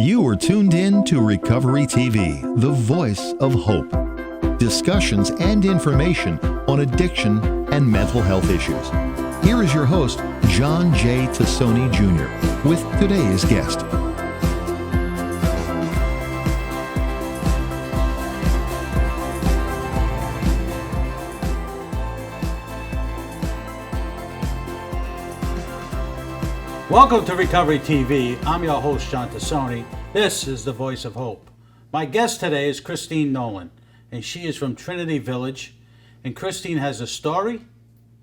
You are tuned in to Recovery TV, the voice of hope. Discussions and information on addiction and mental health issues. Here is your host, John J. Tassoni Jr., with today's guest. Welcome to Recovery TV. I'm your host, John Tassoni. This is the voice of hope. My guest today is Christine Nolan, and she is from Trinity Village. And Christine has a story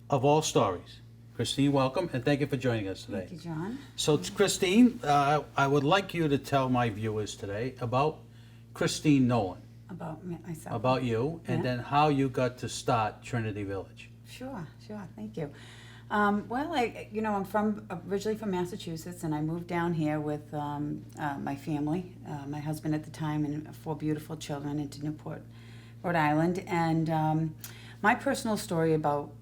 of all stories. Christine, welcome, and thank you for joining us today. Thank you, John. So, Christine, I would like you to tell my viewers today about Christine Nolan. About myself. About you, and then how you got to start Trinity Village. Sure, thank you. I'm originally from Massachusetts, and I moved down here with my family, my husband at the time, and 4 beautiful children into Newport, Rhode Island. And my personal story about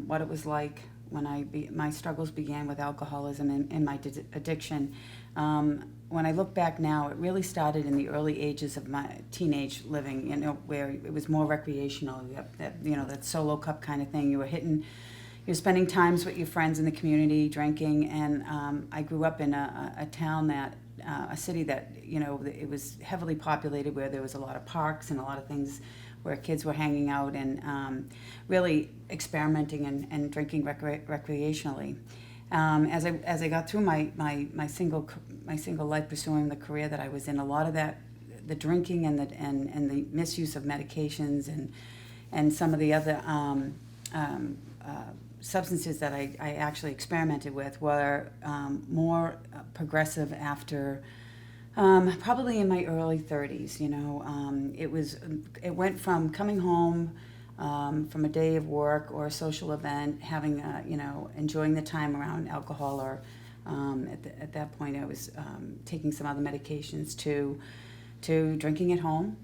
what it was like when my struggles began with alcoholism and my addiction. When I look back now, it really started in the early ages of my teenage living, where it was more recreational. That solo cup kind of thing. You're spending times with your friends in the community, drinking, and I grew up in a town a city that, it was heavily populated, where there was a lot of parks and a lot of things where kids were hanging out and really experimenting and drinking recreationally. As I got through my single life pursuing the career that I was in, a lot of that, the drinking and the misuse of medications and some of the other substances that I actually experimented with were more progressive after probably in my early 30s. It went from coming home from a day of work or a social event, having enjoying the time around alcohol, or at that point I was taking some other medications, to drinking at home,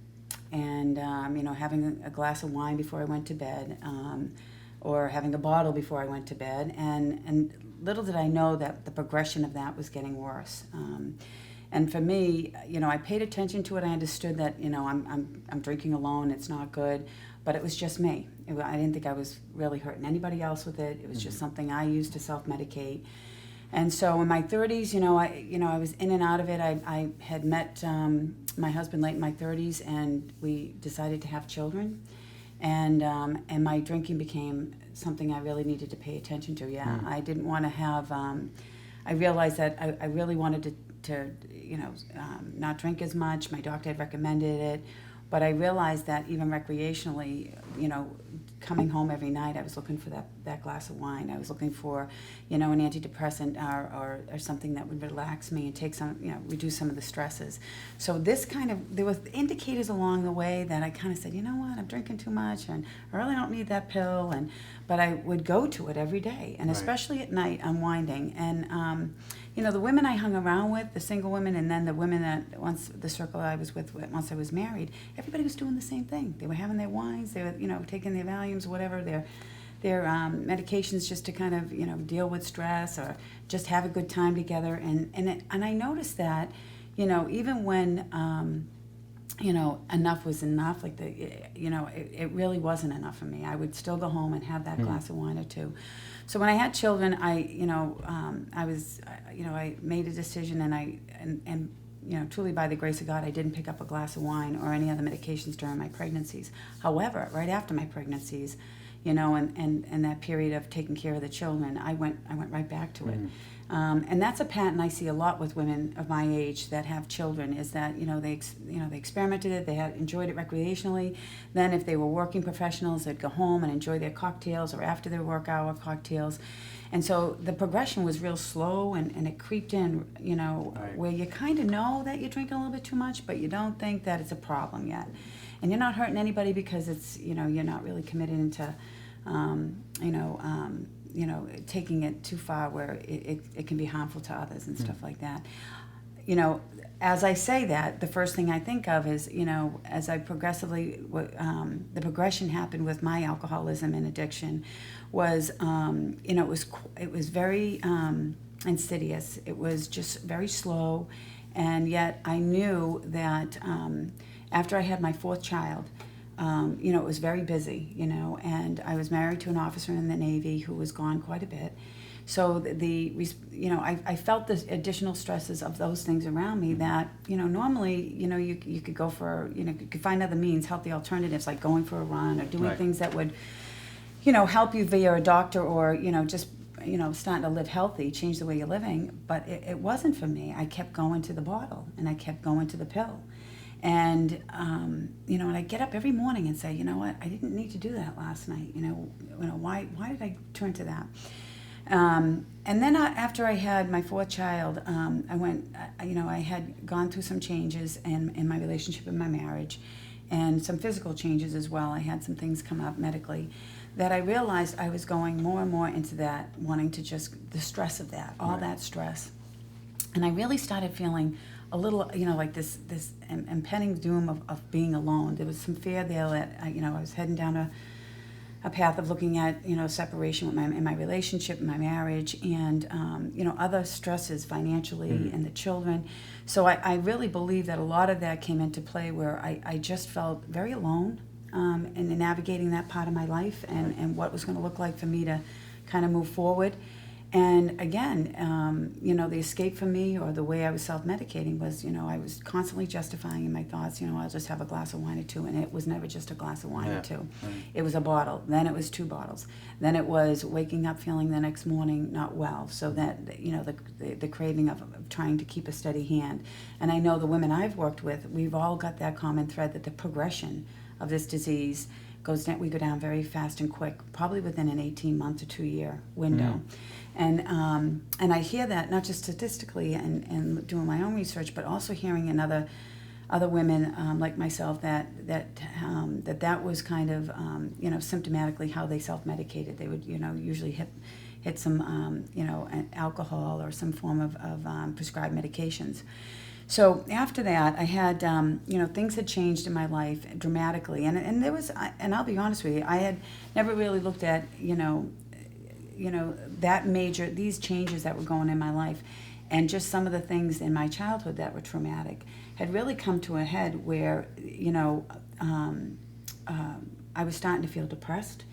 and having a glass of wine before I went to bed. Or having a bottle before I went to bed, and little did I know that the progression of that was getting worse. And for me, I paid attention to it. I understood that I'm drinking alone. It's not good, but it was just me. I didn't think I was really hurting anybody else with it. It was just something I used to self-medicate. And so in my 30s, I was in and out of it. I had met my husband late in my 30s, and we decided to have children. And my drinking became something I really needed to pay attention to. I didn't want to have. I realized that I really wanted to not drink as much. My doctor had recommended it, but I realized that even recreationally, coming home every night, I was looking for that glass of wine. I was looking for, an antidepressant or something that would relax me and take some, reduce some of the stresses. So there were indicators along the way that I kind of said, I'm drinking too much, and I really don't need that pill. But I would go to it every day, and especially at night, unwinding. And the women I hung around with, the single women, and then the women the circle I was with once I was married, everybody was doing the same thing. They were having their wines, they were, taking their Valiums, whatever, their medications, just to kind of, deal with stress or just have a good time together. And I noticed that, even when, enough was enough, like it really wasn't enough for me. I would still go home and have that glass of wine or two. So when I had children, I made a decision, and truly by the grace of God, I didn't pick up a glass of wine or any other medications during my pregnancies. However, right after my pregnancies, and that period of taking care of the children, I went right back to it. And that's a pattern I see a lot with women of my age that have children, is that they experimented it, they had enjoyed it recreationally. Then if they were working professionals, they'd go home and enjoy their cocktails, or after their work hour cocktails. And so the progression was real slow, and it creeped in, where you kind of know that you're drinking a little bit too much, but you don't think that it's a problem yet. And you're not hurting anybody because it's, you're not really committed into, taking it too far where it can be harmful to others and stuff like that. As I say that, the first thing I think of is, as I progressively, the progression happened with my alcoholism and addiction was, it was very insidious. It was just very slow, And yet I knew that after I had my fourth child, it was very busy, and I was married to an officer in the Navy who was gone quite a bit. So I felt the additional stresses of those things around me that, normally, you could go for, you could find other means, healthy alternatives like going for a run or doing things that would, help you via a doctor or, just, starting to live healthy, change the way you're living. But it wasn't for me. I kept going to the bottle and I kept going to the pill. And, and I get up every morning and say, you know what, I didn't need to do that last night. Why did I turn to that? And then after I had my fourth child, I had gone through some changes in my relationship and my marriage and some physical changes as well. I had some things come up medically that I realized I was going more and more into that, wanting to just, the stress of that, all that stress. And I really started feeling a little, like this impending doom of being alone. There was some fear there that, I was heading down a path of looking at, separation in my relationship, in my marriage, and, other stresses financially and the children. So I really believe that a lot of that came into play where I just felt very alone in navigating that part of my life and what was going to look like for me to kind of move forward. And again, the escape for me or the way I was self-medicating was, I was constantly justifying in my thoughts, I'll just have a glass of wine or two. And it was never just a glass of wine or two. Right. It was a bottle. Then it was 2 bottles. Then it was waking up feeling the next morning not well. So that, the craving of trying to keep a steady hand. And I know the women I've worked with, we've all got that common thread that the progression of this disease goes down. We go down very fast and quick, probably within an 18-month to 2-year window. And I hear that not just statistically and doing my own research, but also hearing in other women like myself that was kind of symptomatically how they self-medicated. They would usually hit some alcohol or some form of prescribed medications. So after that, I had, things had changed in my life dramatically, and there was, and I'll be honest with you, I had never really looked at, these changes that were going in my life, and just some of the things in my childhood that were traumatic had really come to a head where, I was starting to feel depressed.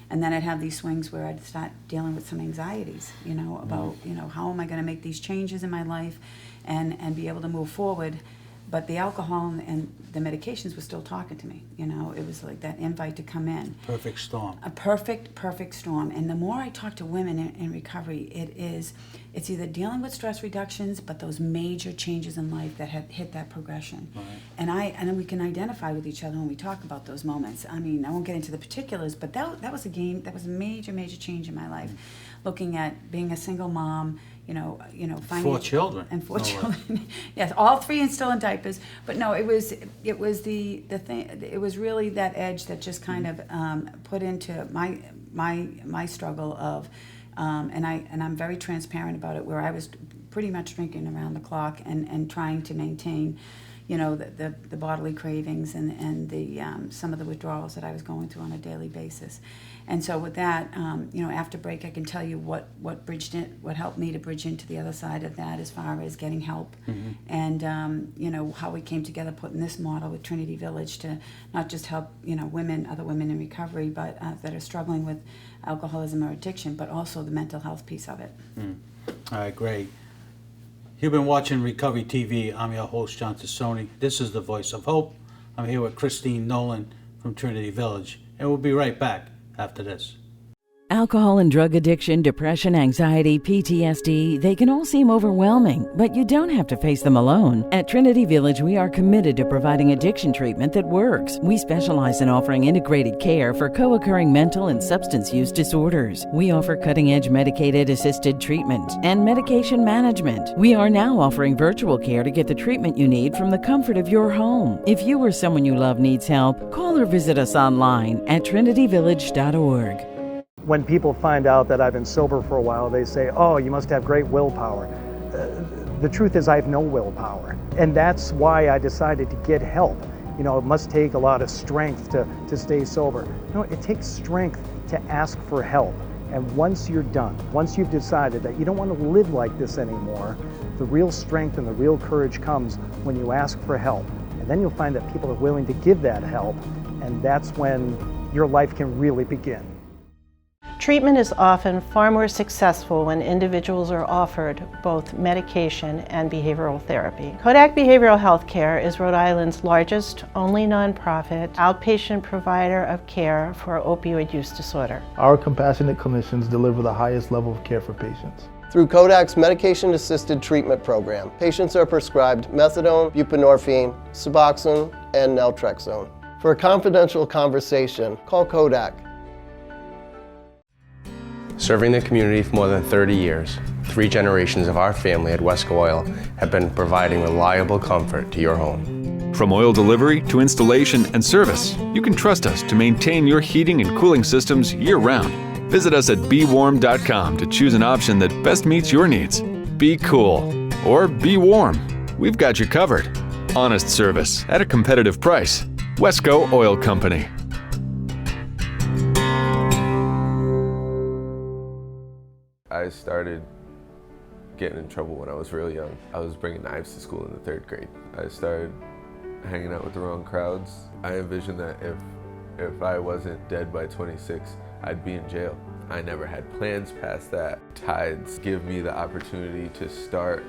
And then I'd have these swings where I'd start dealing with some anxieties, about, how am I going to make these changes in my life and be able to move forward. But the alcohol and the medications were still talking to me. It was like that invite to come in. Perfect storm. A perfect storm. And the more I talk to women in recovery, it's either dealing with stress reductions, but those major changes in life that had hit that progression. Right. And then we can identify with each other when we talk about those moments. I mean, I won't get into the particulars, but that was a major change in my life. Looking at being a single mom, finding 4 children. And 4 children. Yes, all 3 still in diapers. But no, it was the thing. It was really that edge that just kind of put into my struggle of, and I'm very transparent about it, where I was pretty much drinking around the clock and trying to maintain, the bodily cravings and the some of the withdrawals that I was going through on a daily basis. And so with that, after break, I can tell you what helped me to bridge into the other side of that as far as getting help, and how we came together putting this model with Trinity Village to not just help other women in recovery, but that are struggling with alcoholism or addiction, but also the mental health piece of it. All right, great. You've been watching Recovery TV. I'm your host, John Tassoni. This is the Voice of Hope. I'm here with Christine Nolan from Trinity Village, and we'll be right back after this. Alcohol and drug addiction, depression, anxiety, PTSD, they can all seem overwhelming, but you don't have to face them alone. At Trinity Village, we are committed to providing addiction treatment that works. We specialize in offering integrated care for co-occurring mental and substance use disorders. We offer cutting-edge medicated assisted treatment and medication management. We are now offering virtual care to get the treatment you need from the comfort of your home. If you or someone you love needs help, call or visit us online at trinityvillage.org. When people find out that I've been sober for a while, they say, oh, you must have great willpower. The truth is I have no willpower. And that's why I decided to get help. It must take a lot of strength to stay sober. No, it takes strength to ask for help. And once you're done, once you've decided that you don't want to live like this anymore, the real strength and the real courage comes when you ask for help. And then you'll find that people are willing to give that help, and that's when your life can really begin. Treatment is often far more successful when individuals are offered both medication and behavioral therapy. Kodak Behavioral Health Care is Rhode Island's largest, only nonprofit, outpatient provider of care for opioid use disorder. Our compassionate clinicians deliver the highest level of care for patients. Through Kodak's medication-assisted treatment program, patients are prescribed methadone, buprenorphine, Suboxone, and naltrexone. For a confidential conversation, call Kodak. Serving the community for more than 30 years, 3 generations of our family at Wesco Oil have been providing reliable comfort to your home. From oil delivery to installation and service, you can trust us to maintain your heating and cooling systems year-round. Visit us at bewarm.com to choose an option that best meets your needs. Be cool or be warm. We've got you covered. Honest service at a competitive price. Wesco Oil Company. I started getting in trouble when I was really young. I was bringing knives to school in the 3rd grade. I started hanging out with the wrong crowds. I envisioned that if I wasn't dead by 26, I'd be in jail. I never had plans past that. Tides give me the opportunity to start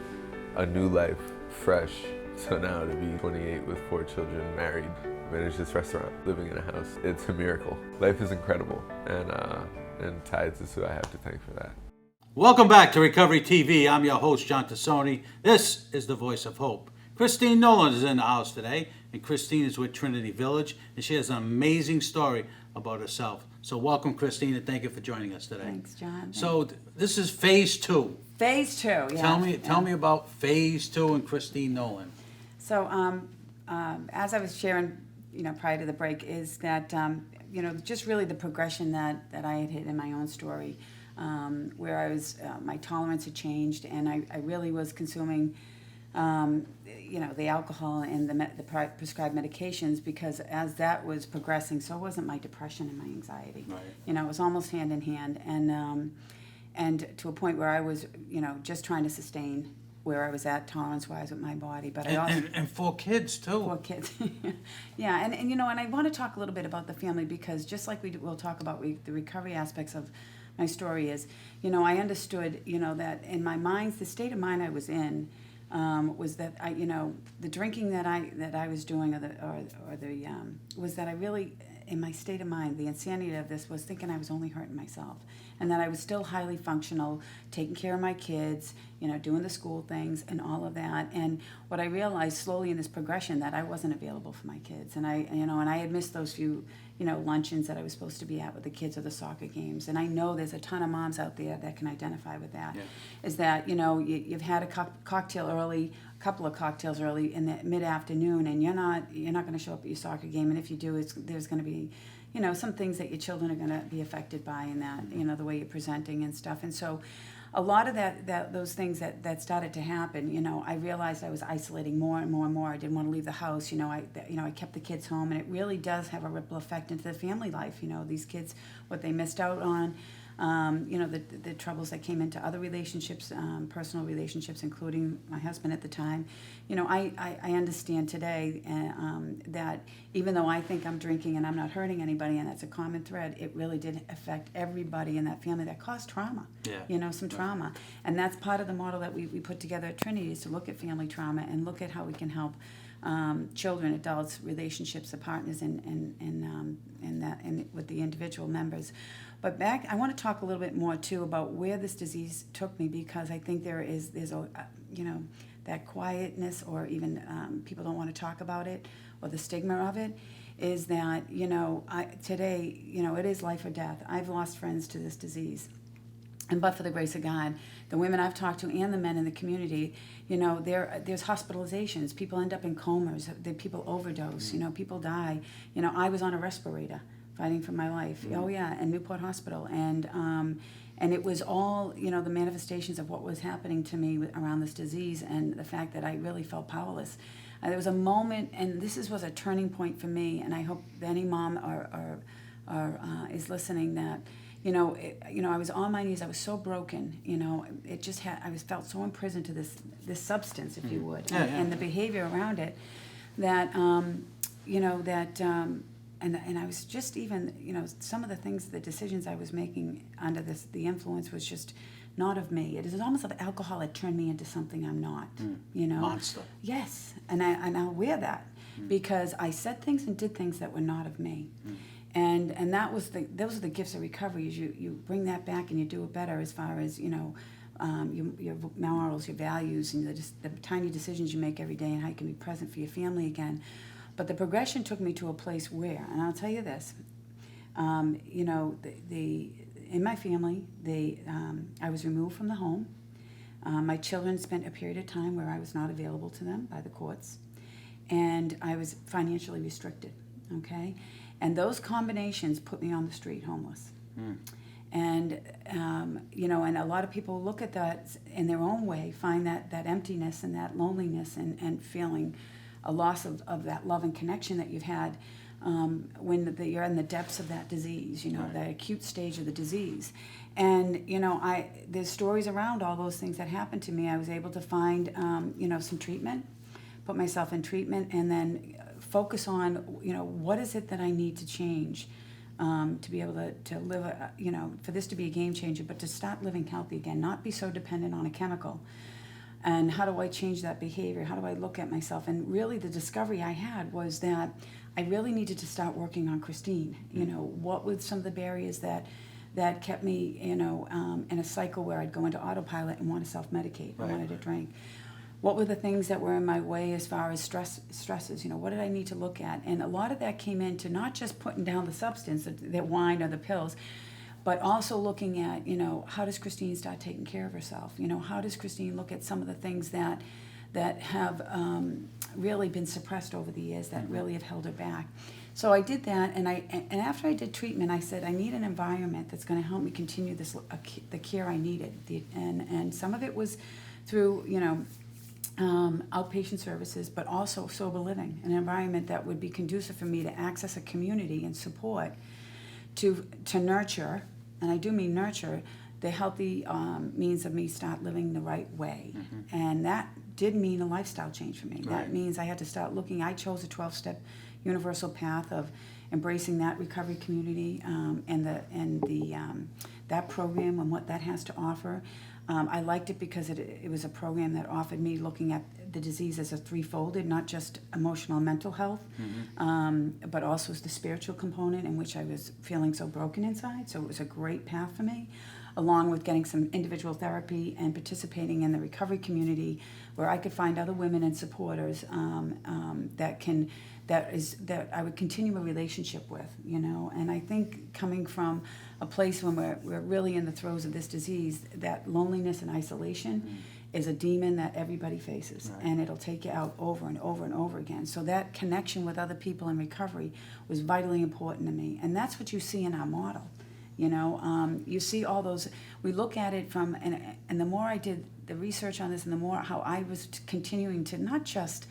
a new life fresh. So now to be 28 with 4 children, married, manage this restaurant, living in a house, it's a miracle. Life is incredible, and Tides is who I have to thank for that. Welcome back to Recovery TV. I'm your host, John Tassoni. This is the Voice of Hope. Christine Nolan is in the house today, and Christine is with Trinity Village, and she has an amazing story about herself. So welcome, Christine, and thank you for joining us today. Thanks, John. So this is phase 2. Phase 2, yeah. Tell me about phase 2 and Christine Nolan. So as I was sharing, prior to the break, is that, just really the progression that I had hit in my own story. Where I was, my tolerance had changed, and I really was consuming, the alcohol and the prescribed medications, because as that was progressing, so wasn't my depression and my anxiety. Right. It was almost hand in hand, and to a point where I was, just trying to sustain where I was at tolerance-wise with my body. But and 4 kids too. 4 kids, yeah, and I want to talk a little bit about the family, because just like we'll talk about the recovery aspects of my story is, I understood, that in my mind, the state of mind I was in, was that the drinking that I was doing, was that I really, in my state of mind, the insanity of this was thinking I was only hurting myself, and that I was still highly functional, taking care of my kids, doing the school things and all of that. And what I realized slowly in this progression, that I wasn't available for my kids, and I had missed those few luncheons that I was supposed to be at with the kids, or the soccer games. And I know there's a ton of moms out there that can identify with that. Yeah. Is that, you've had a couple of cocktails early in the mid-afternoon, and you're not going to show up at your soccer game. And if you do, there's going to be, some things that your children are going to be affected by, in that, the way you're presenting and stuff. And so a lot of those things that started to happen, I realized I was isolating more and more and more. I didn't want to leave the house. I kept the kids home, and it really does have a ripple effect into the family life. These kids, what they missed out on, the troubles that came into other relationships, personal relationships, including my husband at the time. I understand today that even though I think I'm drinking and I'm not hurting anybody, and that's a common thread, it really did affect everybody in that family. That caused trauma, some trauma. And that's part of the model that we put together at Trinity, is to look at family trauma and look at how we can help children, adults, relationships, the partners, and with the individual members. But I want to talk a little bit more too about where this disease took me, because I think there's a that quietness, or even people don't want to talk about it, or the stigma of it, is that today it is life or death. I've lost friends to this disease. And but for the grace of God, the women I've talked to and the men in the community, there's hospitalizations. People end up in comas. People overdose. People die. I was on a respirator fighting for my life. Oh yeah, in Newport Hospital, and it was all the manifestations of what was happening to me around this disease, and the fact that I really felt powerless. There was a moment, and this was a turning point for me, and I hope any mom or is listening, that I was on my knees. I was so broken. It just felt so imprisoned to this substance, if you would, and the behavior around it, that and I was just even, some of the things, the decisions I was making under the influence was just not of me. It is almost like alcohol had turned me into something I'm not. Monster. Yes, and I'll wear that because I said things and did things that were not of me. And those are the gifts of recovery. Is you bring that back and you do it better as far as your morals, your values, and the tiny decisions you make every day, and how you can be present for your family again. But the progression took me to a place where, and I'll tell you this, in my family, I was removed from the home. My children spent a period of time where I was not available to them by the courts, and I was financially restricted. Okay. And those combinations put me on the street, homeless. And, and a lot of people look at that in their own way, find that emptiness and that loneliness and feeling a loss of that love and connection that you've had when you're in the depths of that disease, the acute stage of the disease. And, there's stories around all those things that happened to me. I was able to find, some treatment, put myself in treatment, and then focus on, what is it that I need to change to be able to live, for this to be a game changer, but to start living healthy again, not be so dependent on a chemical. And how do I change that behavior? How do I look at myself? And really the discovery I had was that I really needed to start working on Christine. What were some of the barriers that kept me, in a cycle where I'd go into autopilot and want to self-medicate. I wanted to drink. What were the things that were in my way as far as stresses? What did I need to look at? And a lot of that came into not just putting down the substance, the wine or the pills, but also looking at, how does Christine start taking care of herself? How does Christine look at some of the things that have really been suppressed over the years, that really have held her back? So I did that, and after I did treatment, I said I need an environment that's going to help me continue the care I needed, and some of it was through outpatient services, but also sober living, an environment that would be conducive for me to access a community and support to nurture, and I do mean nurture, the healthy means of me start living the right way. And that did mean a lifestyle change for me. That means I had to start looking. I chose a 12-step universal path of embracing that recovery community and that program and what that has to offer. I liked it because it was a program that offered me looking at the disease as a threefolded, not just emotional and mental health, but also as the spiritual component in which I was feeling so broken inside. So it was a great path for me, along with getting some individual therapy and participating in the recovery community where I could find other women and supporters that I would continue a relationship with, And I think coming from a place when we're really in the throes of this disease, that loneliness and isolation is a demon that everybody faces, and it'll take you out over and over and over again. So that connection with other people in recovery was vitally important to me, and that's what you see in our model. You see all those. We look at it from, and the more I did the research on this, and the more how I was continuing to not just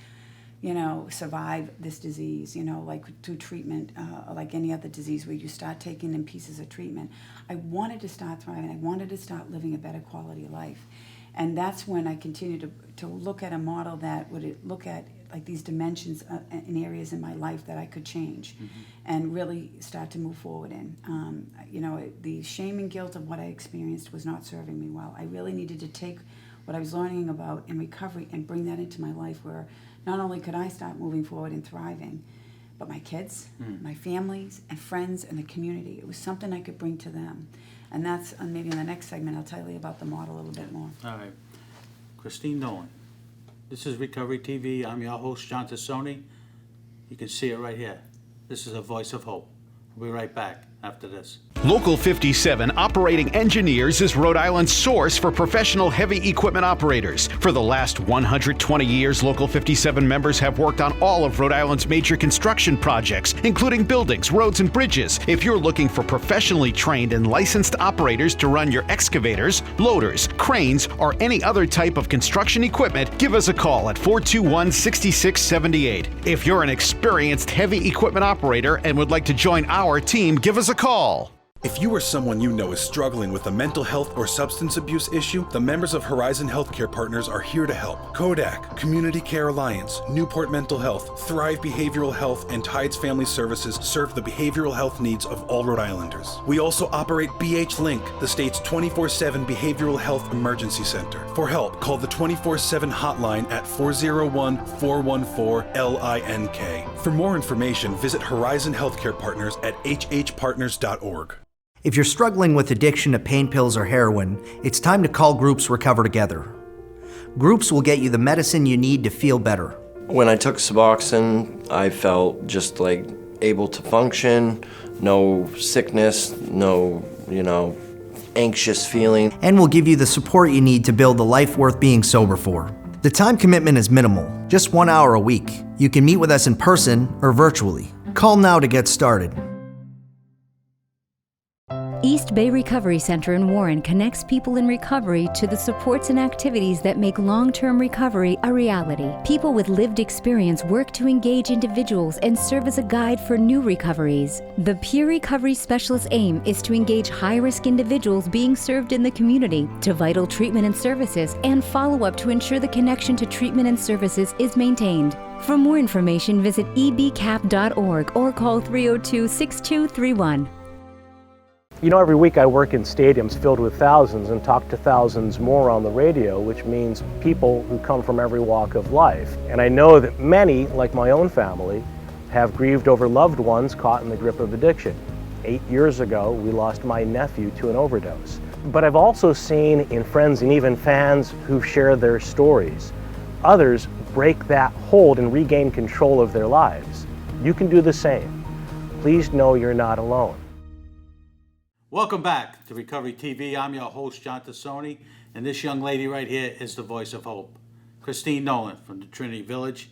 survive this disease, like through treatment, like any other disease where you start taking in pieces of treatment. I wanted to start thriving. I wanted to start living a better quality of life. And that's when I continued to look at a model that would look at like these dimensions in areas in my life that I could change and really start to move forward in. The shame and guilt of what I experienced was not serving me well. I really needed to take what I was learning about in recovery and bring that into my life where not only could I start moving forward and thriving, but my kids, my families, and friends, and the community. It was something I could bring to them. And that's, maybe in the next segment, I'll tell you about the model a little bit more. All right. Christine Nolan. This is Recovery TV. I'm your host, John Tassoni. You can see it right here. This is a voice of hope. We'll be right back after this. Local 57 Operating Engineers is Rhode Island's source for professional heavy equipment operators. For the last 120 years, Local 57 members have worked on all of Rhode Island's major construction projects, including buildings, roads, and bridges. If you're looking for professionally trained and licensed operators to run your excavators, loaders, cranes, or any other type of construction equipment, give us a call at 421-6678. If you're an experienced heavy equipment operator and would like to join our team, give us a call. If you or someone you know is struggling with a mental health or substance abuse issue, the members of Horizon Healthcare Partners are here to help. Kodak, Community Care Alliance, Newport Mental Health, Thrive Behavioral Health, and Tides Family Services serve the behavioral health needs of all Rhode Islanders. We also operate BH Link, the state's 24/7 behavioral health emergency center. For help, call the 24/7 hotline at 401-414-LINK. For more information, visit Horizon Healthcare Partners at hhpartners.org. If you're struggling with addiction to pain pills or heroin, it's time to call Groups Recover Together. Groups will get you the medicine you need to feel better. When I took Suboxone, I felt just like able to function, no sickness, no, anxious feeling. And will give you the support you need to build the life worth being sober for. The time commitment is minimal, just 1 hour a week. You can meet with us in person or virtually. Call now to get started. East Bay Recovery Center in Warren connects people in recovery to the supports and activities that make long-term recovery a reality. People with lived experience work to engage individuals and serve as a guide for new recoveries. The Peer Recovery Specialist's aim is to engage high-risk individuals being served in the community to vital treatment and services and follow-up to ensure the connection to treatment and services is maintained. For more information, visit ebcap.org or call 302-6231. Every week I work in stadiums filled with thousands and talk to thousands more on the radio, which means people who come from every walk of life. And I know that many, like my own family, have grieved over loved ones caught in the grip of addiction. 8 years ago, we lost my nephew to an overdose. But I've also seen in friends and even fans who share their stories, others break that hold and regain control of their lives. You can do the same. Please know you're not alone. Welcome back to Recovery TV. I'm your host, John Tassoni, and this young lady right here is the voice of hope, Christine Nolan from the Trinity Village.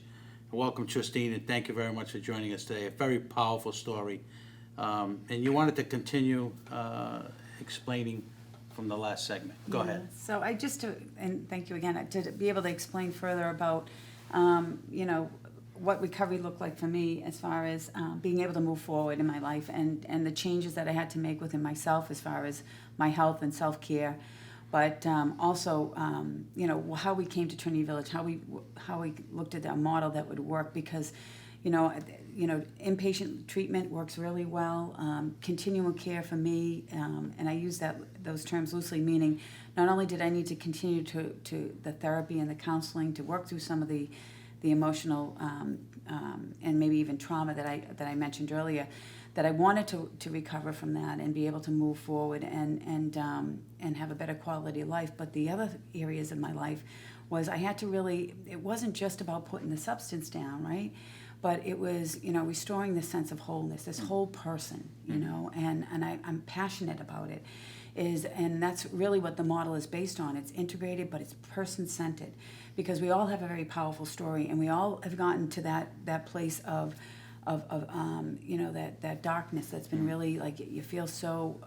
Welcome, Christine, and thank you very much for joining us today. A very powerful story. And you wanted to continue explaining from the last segment. Go ahead. So and thank you again, to be able to explain further about, what recovery looked like for me as far as being able to move forward in my life and the changes that I had to make within myself as far as my health and self-care, but also how we came to Trinity Village, how we looked at that model that would work, because inpatient treatment works really well. Continuum care for me, and I use those terms loosely, meaning not only did I need to continue to the therapy and the counseling to work through some of the emotional and maybe even trauma that I mentioned earlier, that I wanted to recover from that and be able to move forward and have a better quality of life. But the other areas of my life was I had to really, it wasn't just about putting the substance down, right? But it was, restoring this sense of wholeness, this whole person, and I'm passionate about it. And that's really what the model is based on. It's integrated, but it's person-centered, because we all have a very powerful story, and we all have gotten to that place of that darkness that's been really, like, you feel so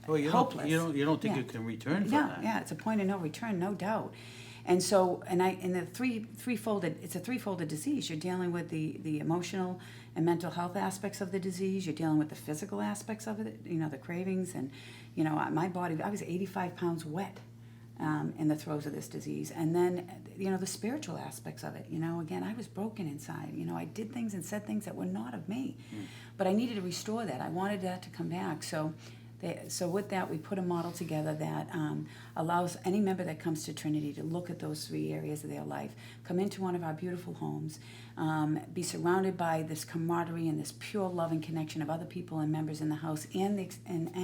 hopeless. You don't think you can return from that? Yeah, it's a point of no return, no doubt. And so, it's a threefolded disease. You're dealing with the emotional and mental health aspects of the disease. You're dealing with the physical aspects of it, the cravings. And, my body, I was 85 pounds wet in the throes of this disease. And then, the spiritual aspects of it. Again, I was broken inside. I did things and said things that were not of me. But I needed to restore that. I wanted that to come back. So with that, we put a model together that allows any member that comes to Trinity to look at those three areas of their life, come into one of our beautiful homes, be surrounded by this camaraderie and this pure love and connection of other people and members in the house and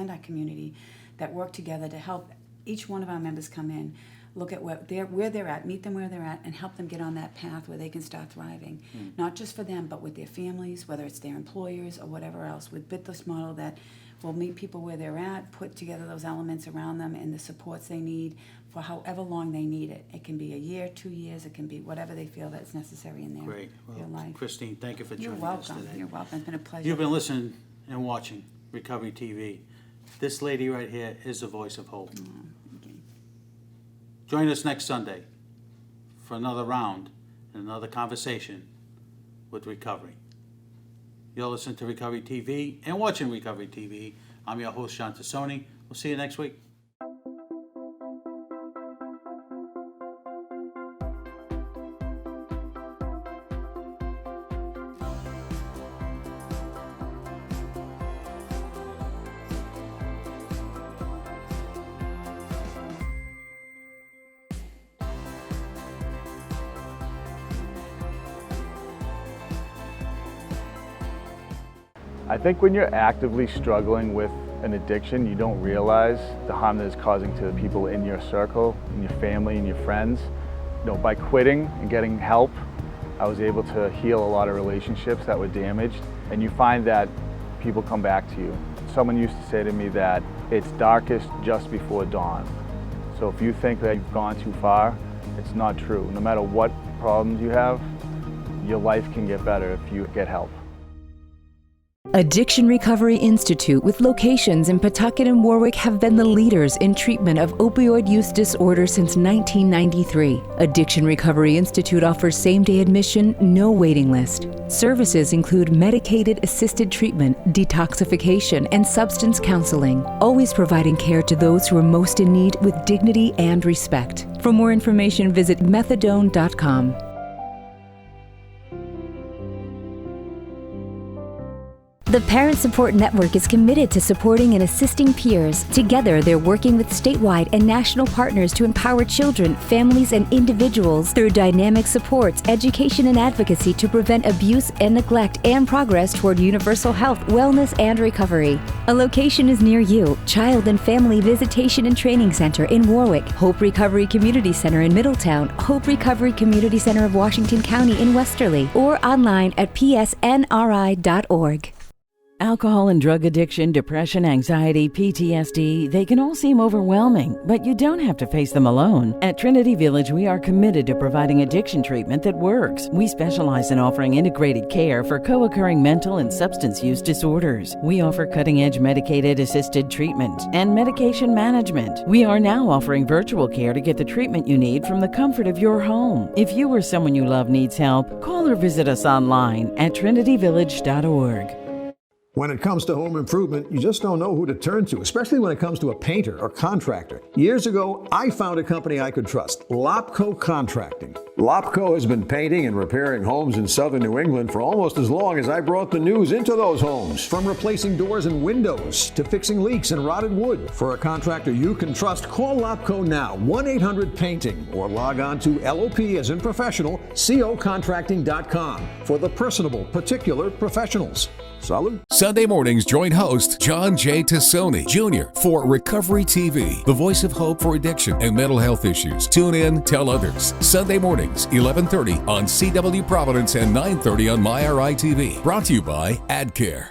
our community that work together to help each one of our members come in, look at where they're at, meet them where they're at, and help them get on that path where they can start thriving, not just for them, but with their families, whether it's their employers or whatever else. With this model that will meet people where they're at, put together those elements around them and the supports they need for however long they need it. It can be a year, 2 years, it can be whatever they feel that's necessary in their life. Christine, thank you for joining us today. You're welcome. It's been a pleasure. You've been listening and watching Recovery TV. This lady right here is the voice of hope. Join us next Sunday for another round and another conversation with recovery. You'll listen to Recovery TV and watching Recovery TV I'm your host, John Tassoni. We'll see you next week. I think when you're actively struggling with an addiction, you don't realize the harm that it's causing to the people in your circle, in your family, and your friends. You know, by quitting and getting help, I was able to heal a lot of relationships that were damaged, and you find that people come back to you. Someone used to say to me that it's darkest just before dawn. So if you think that you've gone too far, it's not true. No matter what problems you have, your life can get better if you get help. Addiction Recovery Institute, with locations in Pawtucket and Warwick, have been the leaders in treatment of opioid use disorder since 1993. Addiction Recovery Institute offers same-day admission, no waiting list. Services include medicated-assisted treatment, detoxification, and substance counseling, always providing care to those who are most in need with dignity and respect. For more information, visit methadone.com. The Parent Support Network is committed to supporting and assisting peers. Together, they're working with statewide and national partners to empower children, families, and individuals through dynamic supports, education, and advocacy to prevent abuse and neglect and progress toward universal health, wellness, and recovery. A location is near you: Child and Family Visitation and Training Center in Warwick, Hope Recovery Community Center in Middletown, Hope Recovery Community Center of Washington County in Westerly, or online at psnri.org. Alcohol and drug addiction, depression, anxiety, PTSD, they can all seem overwhelming, but you don't have to face them alone. At Trinity Village, we are committed to providing addiction treatment that works. We specialize in offering integrated care for co-occurring mental and substance use disorders. We offer cutting-edge medicated-assisted treatment and medication management. We are now offering virtual care to get the treatment you need from the comfort of your home. If you or someone you love needs help, call or visit us online at trinityvillage.org. When it comes to home improvement, you just don't know who to turn to, especially when it comes to a painter or contractor. Years ago, I found a company I could trust, Lopco Contracting. Lopco has been painting and repairing homes in southern New England for almost as long as I brought the news into those homes. From replacing doors and windows to fixing leaks and rotted wood. For a contractor you can trust, call Lopco now, 1-800-PAINTING, or log on to LOP as in professional, cocontracting.com for the personable, particular professionals. Salud. Sunday mornings, join host John J. Tassoni Jr. for Recovery TV, the voice of hope for addiction and mental health issues. Tune in, tell others. Sunday mornings, 11:30 on CW Providence and 9:30 on MyRI TV. Brought to you by AdCare.